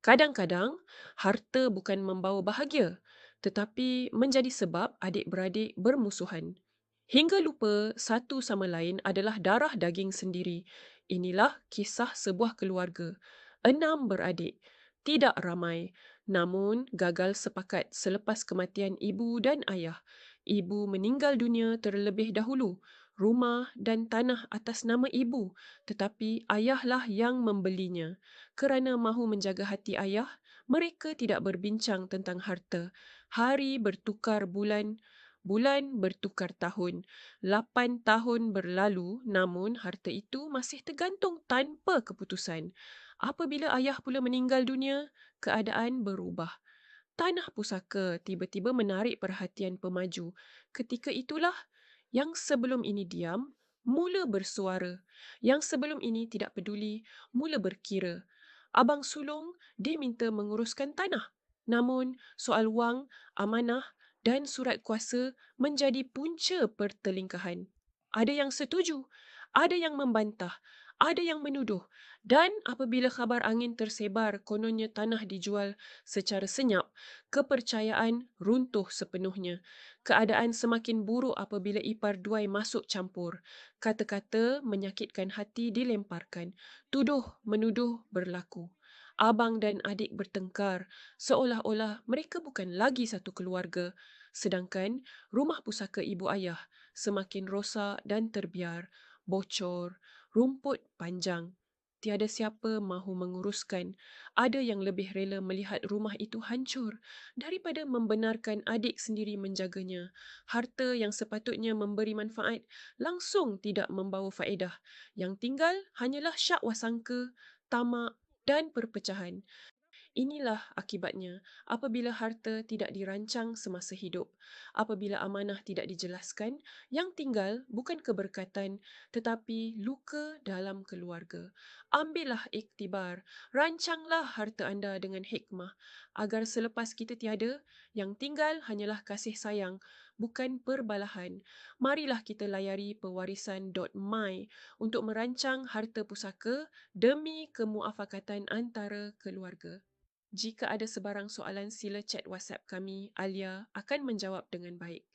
Kadang-kadang, harta bukan membawa bahagia, tetapi menjadi sebab adik-beradik bermusuhan. Hingga lupa satu sama lain adalah darah daging sendiri. Inilah kisah sebuah keluarga. 6 beradik. Tidak ramai, namun gagal sepakat selepas kematian ibu dan ayah. Ibu meninggal dunia terlebih dahulu. Rumah dan tanah atas nama ibu, tetapi ayahlah yang membelinya. Kerana mahu menjaga hati ayah, mereka tidak berbincang tentang harta. Hari bertukar bulan, bulan bertukar tahun. 8 tahun berlalu, namun harta itu masih tergantung tanpa keputusan. Apabila ayah pula meninggal dunia, keadaan berubah. Tanah pusaka tiba-tiba menarik perhatian pemaju. Ketika itulah yang sebelum ini diam, mula bersuara. Yang sebelum ini tidak peduli, mula berkira. Abang sulung diminta menguruskan tanah. Namun, soal wang, amanah dan surat kuasa menjadi punca pertelingkahan. Ada yang setuju, ada yang membantah, ada yang menuduh. Dan apabila khabar angin tersebar kononnya tanah dijual secara senyap, kepercayaan runtuh sepenuhnya. Keadaan semakin buruk apabila ipar duai masuk campur. Kata-kata menyakitkan hati dilemparkan. Tuduh-menuduh berlaku. Abang dan adik bertengkar seolah-olah mereka bukan lagi satu keluarga. Sedangkan rumah pusaka ibu ayah semakin rosak dan terbiar, bocor, rumput panjang. Tiada siapa mahu menguruskan. Ada yang lebih rela melihat rumah itu hancur daripada membenarkan adik sendiri menjaganya. Harta yang sepatutnya memberi manfaat langsung tidak membawa faedah. Yang tinggal hanyalah syak wasangka, tamak dan perpecahan. Inilah akibatnya apabila harta tidak dirancang semasa hidup. Apabila amanah tidak dijelaskan, yang tinggal bukan keberkatan tetapi luka dalam keluarga. Ambillah iktibar, rancanglah harta anda dengan hikmah agar selepas kita tiada, yang tinggal hanyalah kasih sayang, bukan perbalahan. Marilah kita layari pewarisan.my untuk merancang harta pusaka demi kemuafakatan antara keluarga. Jika ada sebarang soalan, sila chat WhatsApp kami. Alia akan menjawab dengan baik.